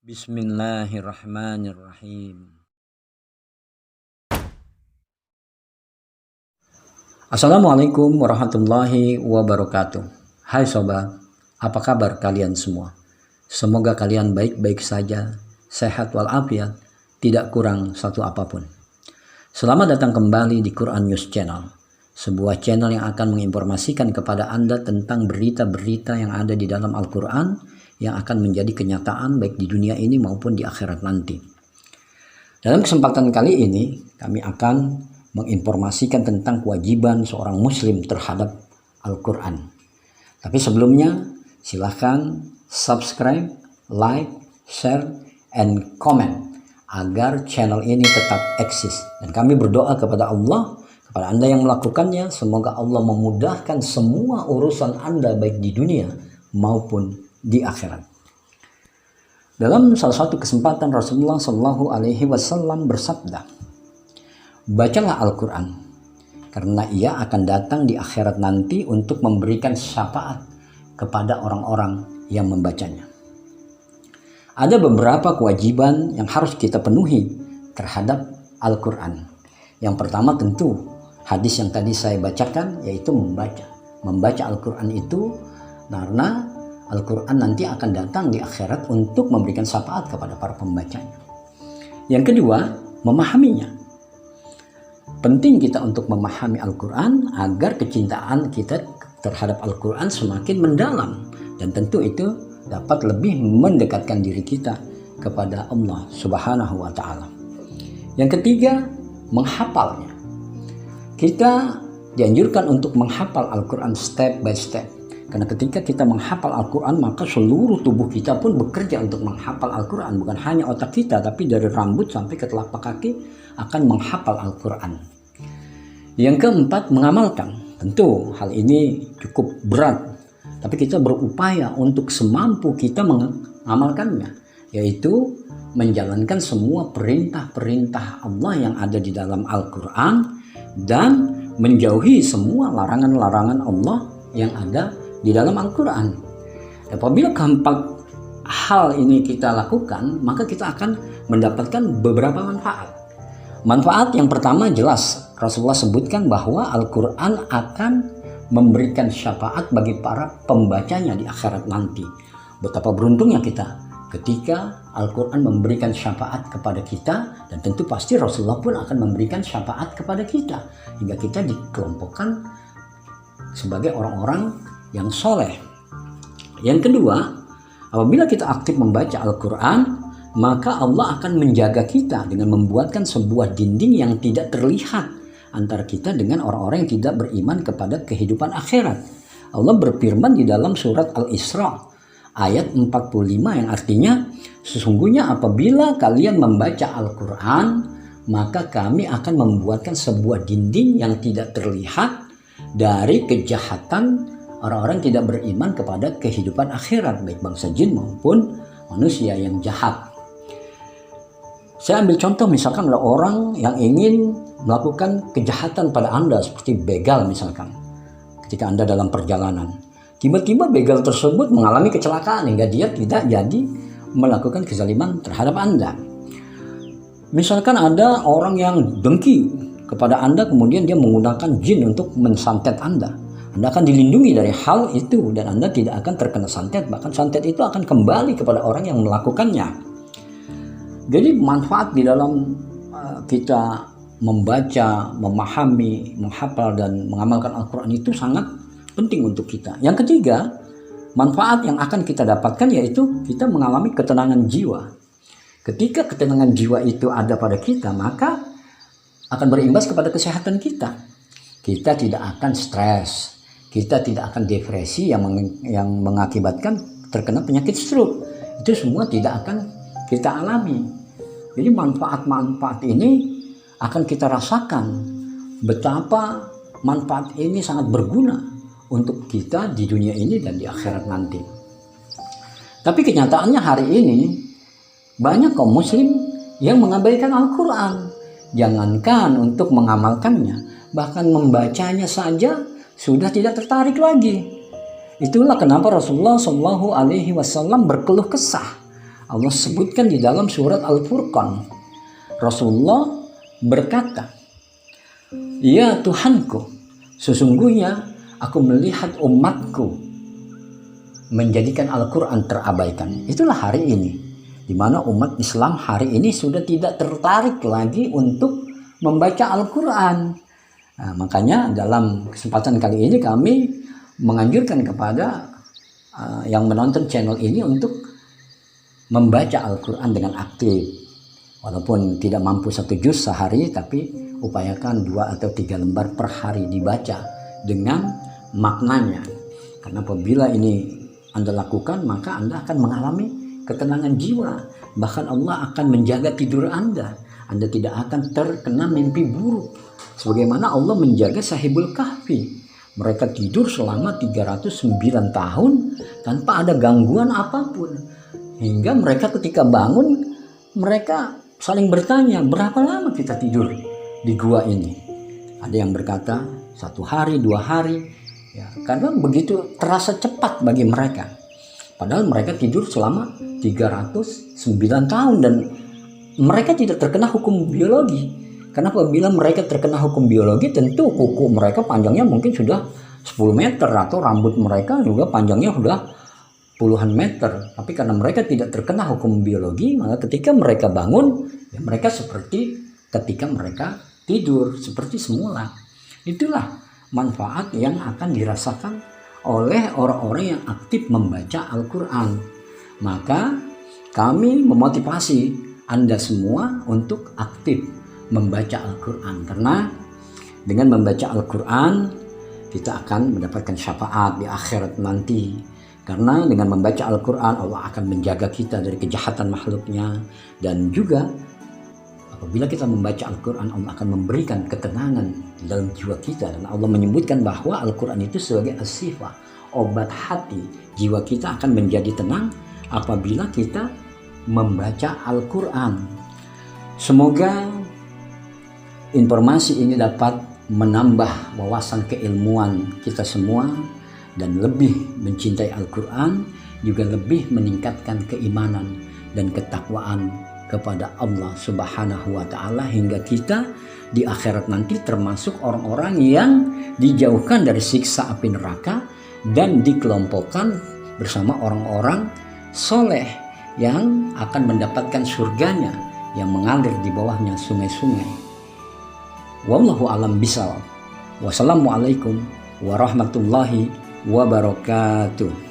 Bismillahirrahmanirrahim. Assalamualaikum warahmatullahi wabarakatuh. Hai sobat, apa kabar kalian semua? Semoga kalian baik-baik saja, sehat walafiat, tidak kurang satu apapun. Selamat datang kembali di Quran News Channel, sebuah channel yang akan menginformasikan kepada Anda tentang berita-berita yang ada di dalam Al-Quran yang akan menjadi kenyataan baik di dunia ini maupun di akhirat nanti. Dalam kesempatan kali ini, kami akan menginformasikan tentang kewajiban seorang muslim terhadap Al-Quran. Tapi sebelumnya, silahkan subscribe, like, share, and comment agar channel ini tetap eksis. Dan kami berdoa kepada Allah, kepada Anda yang melakukannya, semoga Allah memudahkan semua urusan Anda baik di dunia maupun di akhirat. Dalam salah satu kesempatan Rasulullah Shallallahu Alaihi Wasallam bersabda, bacalah Al-Quran karena ia akan datang di akhirat nanti untuk memberikan syafaat kepada orang-orang yang membacanya. Ada beberapa kewajiban yang harus kita penuhi terhadap Al-Quran. Yang pertama tentu hadis yang tadi saya bacakan, yaitu membaca Al-Quran itu karena Al-Quran nanti akan datang di akhirat untuk memberikan syafaat kepada para pembacanya. Yang kedua, memahaminya. Penting kita untuk memahami Al-Quran agar kecintaan kita terhadap Al-Quran semakin mendalam. Dan tentu itu dapat lebih mendekatkan diri kita kepada Allah Subhanahu wa Ta'ala. Yang ketiga, menghafalnya. Kita dianjurkan untuk menghafal Al-Quran step by step. Karena ketika kita menghafal Al-Quran, maka seluruh tubuh kita pun bekerja untuk menghafal Al-Quran. Bukan hanya otak kita, tapi dari rambut sampai ke telapak kaki akan menghafal Al-Quran. Yang keempat, mengamalkan. Tentu hal ini cukup berat, tapi kita berupaya untuk semampu kita mengamalkannya, yaitu menjalankan semua perintah-perintah Allah yang ada di dalam Al-Quran dan menjauhi semua larangan-larangan Allah yang ada di dalam Al-Quran. Apabila keempat hal ini kita lakukan, maka kita akan mendapatkan beberapa manfaat. Manfaat yang pertama jelas Rasulullah sebutkan bahwa Al-Quran akan memberikan syafaat bagi para pembacanya di akhirat nanti. Betapa beruntungnya kita ketika Al-Quran memberikan syafaat kepada kita, dan tentu pasti Rasulullah pun akan memberikan syafaat kepada kita hingga kita dikelompokkan sebagai orang-orang yang soleh. Yang kedua, apabila kita aktif membaca Al-Quran, maka Allah akan menjaga kita dengan membuatkan sebuah dinding yang tidak terlihat antara kita dengan orang-orang yang tidak beriman kepada kehidupan akhirat. Allah berfirman di dalam surat Al-Isra ayat 45 yang artinya, sesungguhnya apabila kalian membaca Al-Quran, maka kami akan membuatkan sebuah dinding yang tidak terlihat dari kejahatan orang-orang tidak beriman kepada kehidupan akhirat, baik bangsa jin maupun manusia yang jahat. Saya ambil contoh, misalkan ada orang yang ingin melakukan kejahatan pada Anda seperti begal misalkan. Ketika Anda dalam perjalanan, tiba-tiba begal tersebut mengalami kecelakaan hingga dia tidak jadi melakukan kezaliman terhadap Anda. Misalkan ada orang yang dengki kepada Anda, kemudian dia menggunakan jin untuk mensantet Anda. Anda akan dilindungi dari hal itu dan Anda tidak akan terkena santet. Bahkan santet itu akan kembali kepada orang yang melakukannya. Jadi manfaat di dalam kita membaca, memahami, menghafal dan mengamalkan Al-Quran itu sangat penting untuk kita. Yang ketiga, manfaat yang akan kita dapatkan yaitu kita mengalami ketenangan jiwa. Ketika ketenangan jiwa itu ada pada kita, maka akan berimbas kepada kesehatan kita. Kita tidak akan stres, kita tidak akan depresi yang mengakibatkan terkena penyakit stroke. Itu semua tidak akan kita alami. Jadi manfaat-manfaat ini akan kita rasakan betapa manfaat ini sangat berguna untuk kita di dunia ini dan di akhirat nanti. Tapi kenyataannya hari ini banyak kaum muslim yang mengabaikan Al-Quran. Jangankan untuk mengamalkannya, bahkan membacanya saja sudah tidak tertarik lagi. Itulah kenapa Rasulullah Shallallahu Alaihi Wasallam berkeluh kesah Allah sebutkan di dalam surat Al-Furqan. Rasulullah berkata, "Ya Tuhanku, sesungguhnya aku melihat umatku menjadikan Al-Quran terabaikan." Itulah hari ini, di mana umat Islam hari ini sudah tidak tertarik lagi untuk membaca Al-Quran. Nah, makanya dalam kesempatan kali ini kami menganjurkan kepada yang menonton channel ini untuk membaca Al-Quran dengan aktif. Walaupun tidak mampu 1 juz sehari, tapi upayakan 2 atau 3 lembar per hari dibaca dengan maknanya. Karena apabila ini Anda lakukan, maka Anda akan mengalami ketenangan jiwa. Bahkan Allah akan menjaga tidur Anda. Anda tidak akan terkena mimpi buruk. Sebagaimana Allah menjaga Sahibul Kahfi. Mereka tidur selama 309 tahun tanpa ada gangguan apapun. Hingga mereka ketika bangun, mereka saling bertanya, berapa lama kita tidur di gua ini? Ada yang berkata 1 hari, 2 hari. Ya, karena begitu terasa cepat bagi mereka. Padahal mereka tidur selama 309 tahun dan mereka tidak terkena hukum biologi. Karena apabila mereka terkena hukum biologi, tentu kuku mereka panjangnya mungkin sudah 10 meter atau rambut mereka juga panjangnya sudah puluhan meter. Tapi karena mereka tidak terkena hukum biologi, maka ketika mereka bangun, ya mereka seperti ketika mereka tidur, seperti semula. Itulah manfaat yang akan dirasakan oleh orang-orang yang aktif membaca Al-Quran. Maka kami memotivasi Anda semua untuk aktif membaca Al-Quran. Karena dengan membaca Al-Quran, kita akan mendapatkan syafaat di akhirat nanti. Karena dengan membaca Al-Quran, Allah akan menjaga kita dari kejahatan makhluknya. Dan juga apabila kita membaca Al-Quran, Allah akan memberikan ketenangan dalam jiwa kita. Dan Allah menyebutkan bahwa Al-Quran itu sebagai as-sifah, obat hati. Jiwa kita akan menjadi tenang apabila kita membaca Al-Quran. Semoga informasi ini dapat menambah wawasan keilmuan kita semua, dan lebih mencintai Al-Quran, juga lebih meningkatkan keimanan dan ketakwaan kepada Allah Subhanahu wa Ta'ala, hingga kita di akhirat nanti termasuk orang-orang yang dijauhkan dari siksa api neraka dan dikelompokkan bersama orang-orang soleh yang akan mendapatkan surganya yang mengalir di bawahnya sungai-sungai. Wallahu a'lam bishawab. Wassalamualaikum warahmatullahi wabarakatuh.